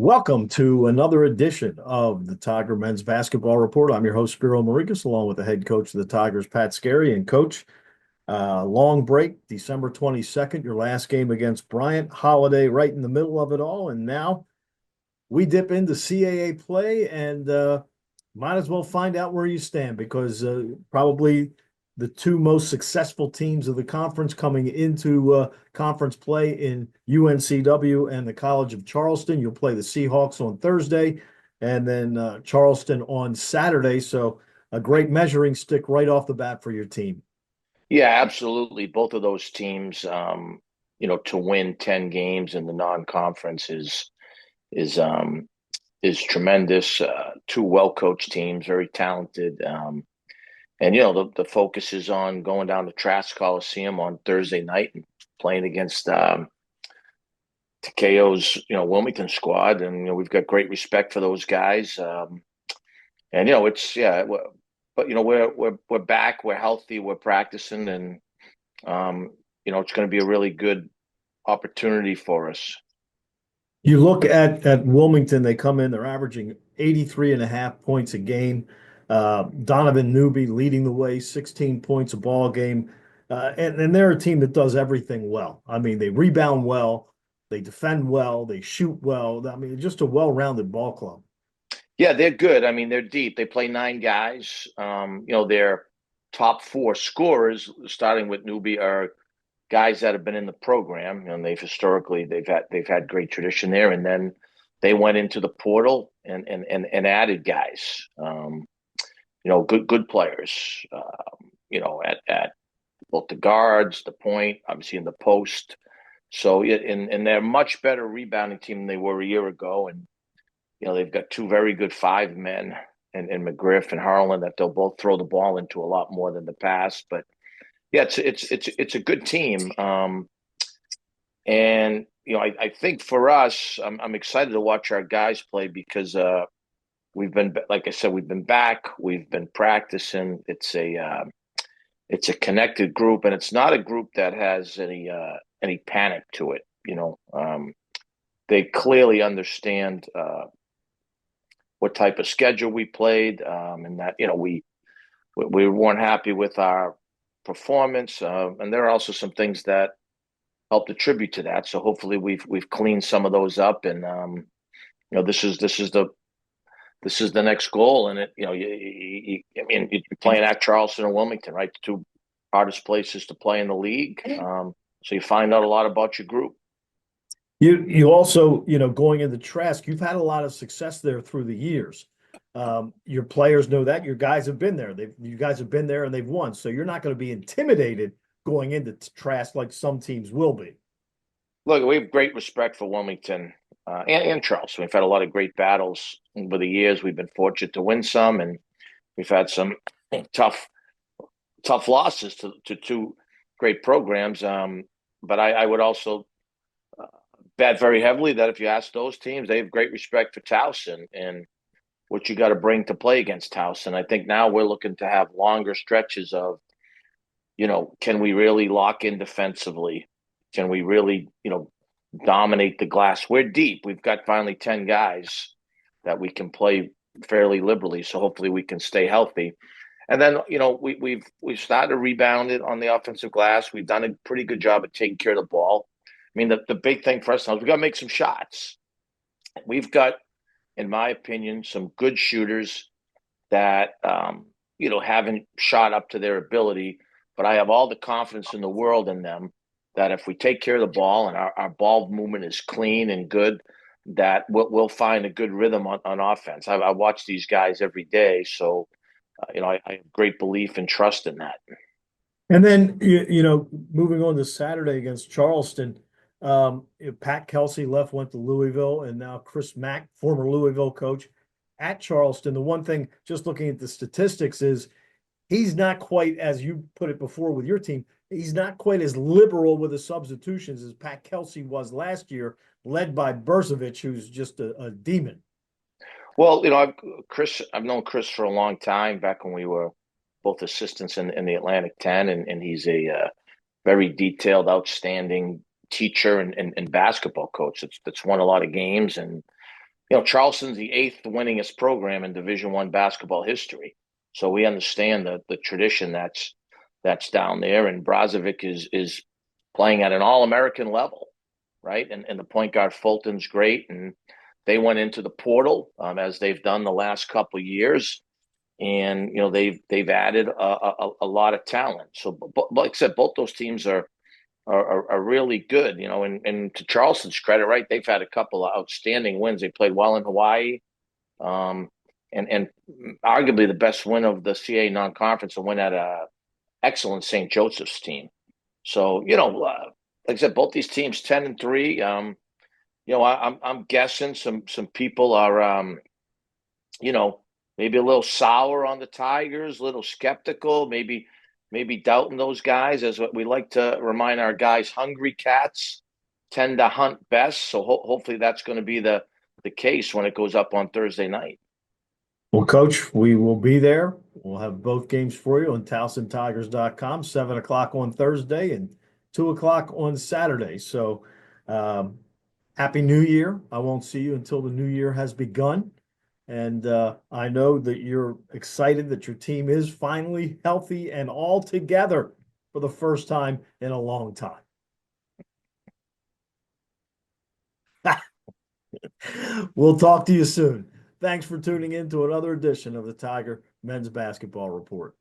Welcome to another edition of the Tiger Men's Basketball Report. I'm your host, Spiro Marikas, along with the head coach of the Tigers, Pat Scarry. And coach, long break, December 22nd, your last game against Bryant. Holiday right in the middle of it all. And now we dip into CAA play and might as well find out where you stand because probably the two most successful teams of the conference coming into conference play in UNCW and the College of Charleston. You'll play the Seahawks on Thursday and then Charleston on Saturday. So a great measuring stick right off the bat for your team. Yeah, absolutely. Both of those teams, to win 10 games in the non-conference is tremendous. Two well-coached teams, very talented. And the focus is on going down to Trask Coliseum on Thursday night and playing against TKO's, Wilmington squad. And we've got great respect for those guys. And it's but we're back, we're healthy, we're practicing, and it's going to be a really good opportunity for us. You look at Wilmington, they come in, they're averaging 83 and a half points a game. Donovan Newby leading the way, 16 points a ball game. And they're a team that does everything well. I mean, they rebound well, they defend well, they shoot well. I mean, just a well-rounded ball club. Yeah, they're good. I mean, they're deep. They play nine guys. Their top four scorers, starting with Newby, are guys that have been in the program, and they've had great tradition there. And then they went into the portal and added guys. Good players. At both the guards, the point, obviously in the post. So and they're a much better rebounding team than they were a year ago. And they've got two very good five men in McGriff and Harlan that they'll both throw the ball into a lot more than the past. But yeah, it's a good team. And I think for us, I'm excited to watch our guys play because we've been, like I said, we've been back, we've been practicing. It's a connected group, and it's not a group that has any panic to it. They clearly understand what type of schedule we played, and that we weren't happy with our performance, and there are also some things that helped attribute to that. So hopefully we've cleaned some of those up, and this is the next goal. And I mean, you're playing at Charleston or Wilmington, right? The two hardest places to play in the league. So you find out a lot about your group. You also, going into Trask, you've had a lot of success there through the years. Your players know that. Your guys have been there. You guys have been there and they've won. So you're not going to be intimidated going into Trask like some teams will be. Look, we have great respect for Wilmington and Charleston. We've had a lot of great battles over the years. We've been fortunate to win some, and we've had some tough losses to two great programs. But I would also bet very heavily that if you ask those teams, they have great respect for Towson and what you got to bring to play against Towson. I think now we're looking to have longer stretches of, can we really lock in defensively? Can we really, dominate the glass? We're deep. We've got finally 10 guys that we can play fairly liberally. So hopefully we can stay healthy. And then, we've started to rebound it on the offensive glass. We've done a pretty good job of taking care of the ball. I mean, the big thing for us now is we got to make some shots. We've got, in my opinion, some good shooters that, haven't shot up to their ability, but I have all the confidence in the world in them that if we take care of the ball and our ball movement is clean and good, that we'll find a good rhythm on offense. I watch these guys every day. So, I have great belief and trust in that. And then, moving on to Saturday against Charleston, Pat Kelsey went to Louisville, and now Chris Mack, former Louisville coach at Charleston. The one thing, just looking at the statistics, is he's not quite, as you put it before with your team, he's not quite as liberal with the substitutions as Pat Kelsey was last year, led by Berzovic, who's just a demon. Well, I've known Chris for a long time, back when we were both assistants in the Atlantic 10, and he's a very detailed, outstanding teacher and basketball coach that's won a lot of games. And Charleston's the eighth winningest program in Division I basketball history. So we understand the tradition that's down there, and Brazovic is playing at an All-American level, right? And the point guard Fulton's great, and they went into the portal as they've done the last couple of years, and they've added a lot of talent. So, like I said, both those teams are really good. And to Charleston's credit, right, they've had a couple of outstanding wins. They played well in Hawaii, and arguably the best win of the CA non-conference, a win at a excellent St. Joseph's team. So like I said, both these teams 10-3. I'm guessing some people are maybe a little sour on the Tigers, a little skeptical, maybe doubting those guys. As what we like to remind our guys, hungry cats tend to hunt best. So hopefully that's going to be the case when it goes up on Thursday night. Well, Coach, we will be there. We'll have both games for you on TowsonTigers.com, 7 o'clock on Thursday and 2 o'clock on Saturday. So Happy New Year. I won't see you until the new year has begun. And I know that you're excited that your team is finally healthy and all together for the first time in a long time. We'll talk to you soon. Thanks for tuning in to another edition of the Tiger Men's Basketball Report.